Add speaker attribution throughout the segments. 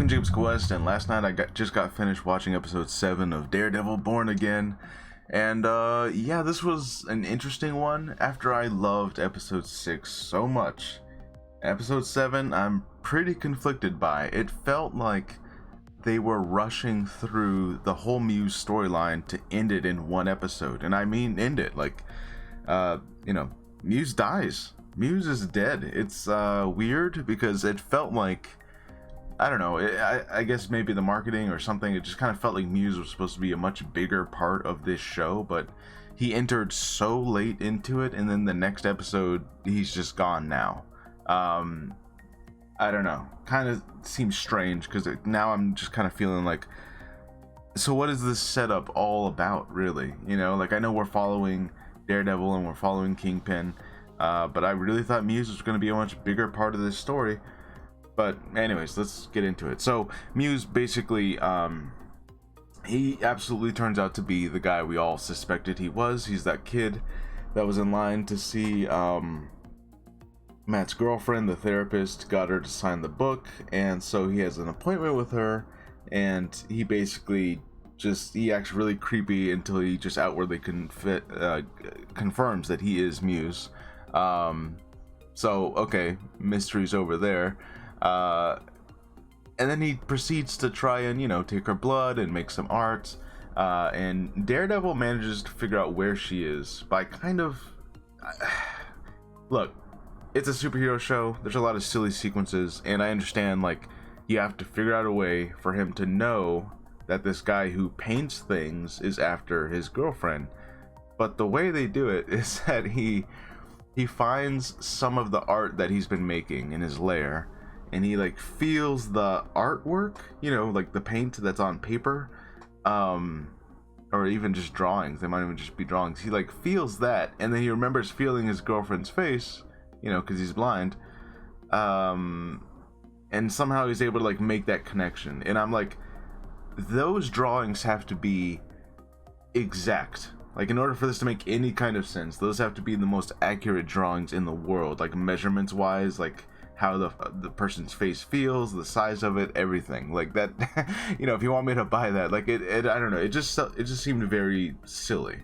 Speaker 1: James Quest, and last night I just got finished watching episode 7 of Daredevil Born Again. And yeah, this was an interesting one after I loved episode 6 so much. Episode 7, I'm pretty conflicted by. It felt like they were rushing through the whole Muse storyline to end it in one episode. And I mean end it, like, Muse dies. Muse is dead. It's weird because it felt like, I don't know, I guess maybe the marketing or something, it just kind of felt like Muse was supposed to be a much bigger part of this show, but he entered so late into it, and then the next episode, he's just gone now. I don't know, kind of seems strange, because now I'm just kind of feeling like, so what is this setup all about, really? You know, like, I know we're following Daredevil and we're following Kingpin, but I really thought Muse was going to be a much bigger part of this story. But anyways, let's get into it. So Muse basically, he absolutely turns out to be the guy we all suspected he was. He's that kid that was in line to see Matt's girlfriend, the therapist, got her to sign the book, and so he has an appointment with her, and he basically he acts really creepy until he just outwardly confirms that he is Muse. So okay, mystery's over there. And then he proceeds to try and, take her blood and make some art. And Daredevil manages to figure out where she is by kind of... Look, it's a superhero show. There's a lot of silly sequences. And I understand, like, you have to figure out a way for him to know that this guy who paints things is after his girlfriend. But the way they do it is that he finds some of the art that he's been making in his lair, and he like feels the artwork, like the paint that's on paper, or even just drawings. They might even just be drawings. He like feels that, and then he remembers feeling his girlfriend's face, because he's blind, and somehow he's able to like make that connection. And I'm like, those drawings have to be exact. Like, in order for this to make any kind of sense, those have to be the most accurate drawings in the world, like measurements wise, like how the person's face feels, the size of it, everything like that. If you want me to buy that, like it I don't know, it just seemed very silly.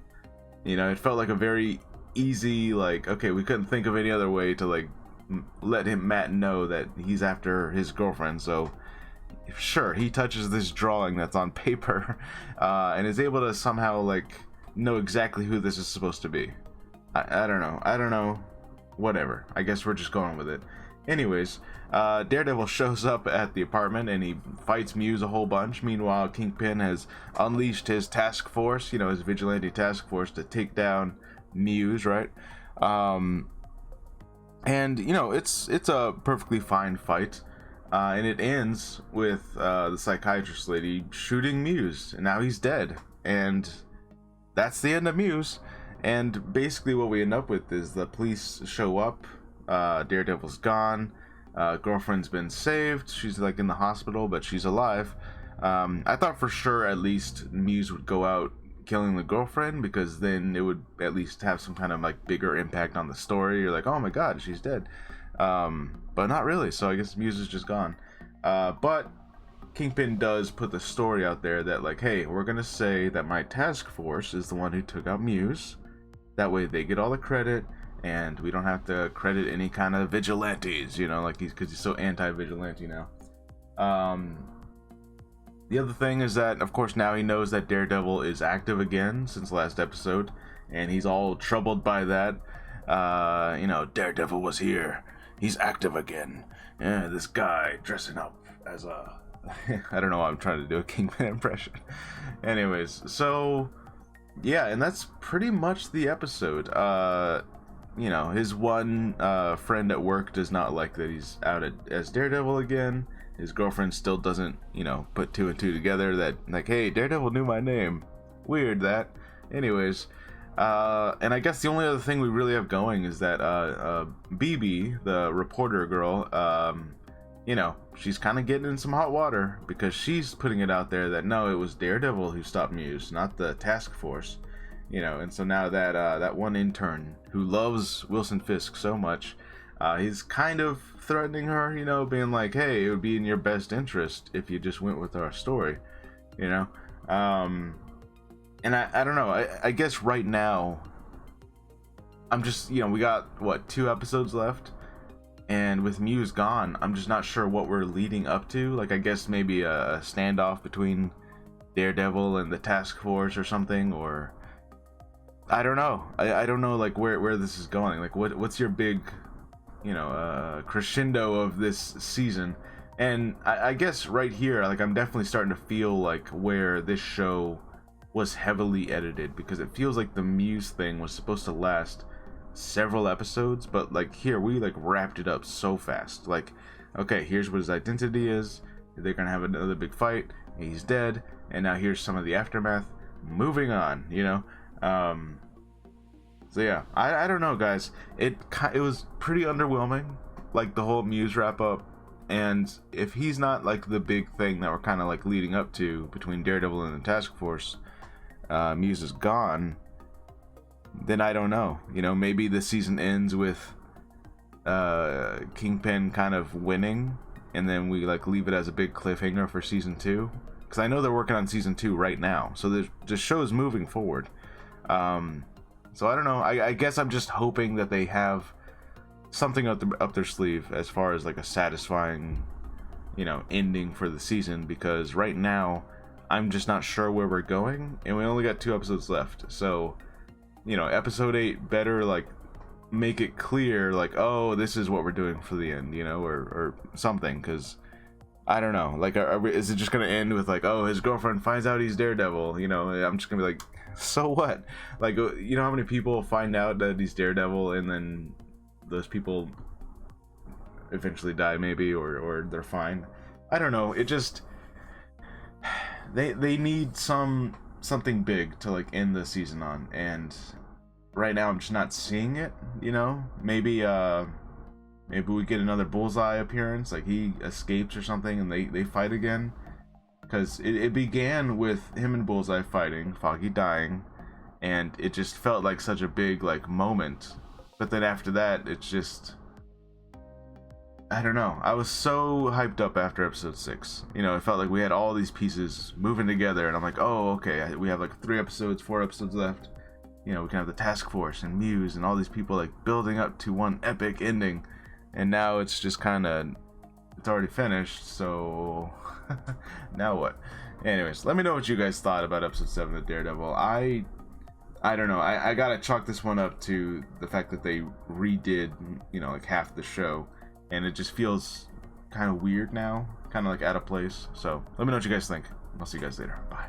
Speaker 1: It felt like a very easy, like, okay, we couldn't think of any other way to like let Matt know that he's after his girlfriend, so sure, he touches this drawing that's on paper, and is able to somehow like know exactly who this is supposed to be. I don't know, whatever, I guess we're just going with it. Anyways, Daredevil shows up at the apartment and he fights Muse a whole bunch. Meanwhile, Kingpin has unleashed his task force, his vigilante task force, to take down Muse, right? And it's a perfectly fine fight, and it ends with the psychiatrist lady shooting Muse, and now he's dead, and that's the end of Muse. And basically what we end up with is the police show up. Daredevil's gone, girlfriend's been saved, she's like in the hospital, but she's alive. I thought for sure at least Muse would go out killing the girlfriend, because then it would at least have some kind of like bigger impact on the story. You're like, oh my god, she's dead. But not really, so I guess Muse is just gone. But Kingpin does put the story out there that like, hey, we're gonna say that my task force is the one who took out Muse, that way they get all the credit, and we don't have to credit any kind of vigilantes, like because he's so anti-vigilante now. The other thing is that, of course, now he knows that Daredevil is active again since last episode, and he's all troubled by that. Daredevil was here. He's active again. Yeah, this guy dressing up as a... I don't know why I'm trying to do a Kingpin impression. Anyways, so... yeah, and that's pretty much the episode. His one friend at work does not like that he's out as Daredevil again. His girlfriend still doesn't, put two and two together that, like, hey, Daredevil knew my name. Weird that. Anyways, and I guess the only other thing we really have going is that BB, the reporter girl, she's kind of getting in some hot water, because she's putting it out there that, no, it was Daredevil who stopped Muse, not the task force. And so now that that one intern who loves Wilson Fisk so much He's kind of threatening her, you know, being like, hey, it would be in your best interest if you just went with our story, you know. And I don't know, I guess right now I'm just, you know, we got what, 2 episodes left, and with Muse gone, I'm just not sure what we're leading up to. Like, I guess maybe a standoff between Daredevil and the task force or something, or I don't know. I don't know, like, where this is going. Like, what's your big, you know, crescendo of this season? And I guess right here, like, I'm definitely starting to feel like where this show was heavily edited, because it feels like the Muse thing was supposed to last several episodes, but like here we like wrapped it up so fast. Like, okay, here's what his identity is, they're gonna have another big fight, he's dead, and now here's some of the aftermath, moving on, you know. So yeah, I don't know, guys, it was pretty underwhelming, like the whole Muse wrap up. And if he's not like the big thing that we're kind of like leading up to between Daredevil and the task force, Muse is gone, then I don't know. You know, maybe the season ends with Kingpin kind of winning, and then we like leave it as a big cliffhanger for season 2. Because I know they're working on season 2 right now, so the show's moving forward. So I don't know. I guess I'm just hoping that they have something up their sleeve as far as like a satisfying, you know, ending for the season. Because right now, I'm just not sure where we're going, and we only got 2 episodes left. So, you know, episode 8 better like make it clear, like, oh, this is what we're doing for the end, you know, or something. Because I don't know, like, is it just gonna end with like, oh, his girlfriend finds out he's Daredevil? You know, I'm just gonna be like, so what? Like, you know how many people find out that he's Daredevil, and then those people eventually die, maybe, or they're fine. I don't know. It just they need something big to like end the season on, and right now I'm just not seeing it, you know. Maybe we get another Bullseye appearance, like he escapes or something, and they fight again, because it began with him and Bullseye fighting, Foggy dying, and it just felt like such a big like moment. But then after that, it's just, I don't know. I was so hyped up after episode 6. You know, it felt like we had all these pieces moving together, and I'm like, oh, okay, we have like 4 episodes left. You know, we can have the task force and Muse and all these people like building up to one epic ending. And now it's just kind of, it's already finished, so now what? Anyways, let me know what you guys thought about episode 7 of Daredevil. I don't know. I gotta chalk this one up to the fact that they redid, you know, like half the show, and it just feels kind of weird now, kind of like out of place. So let me know what you guys think. I'll see you guys later. Bye.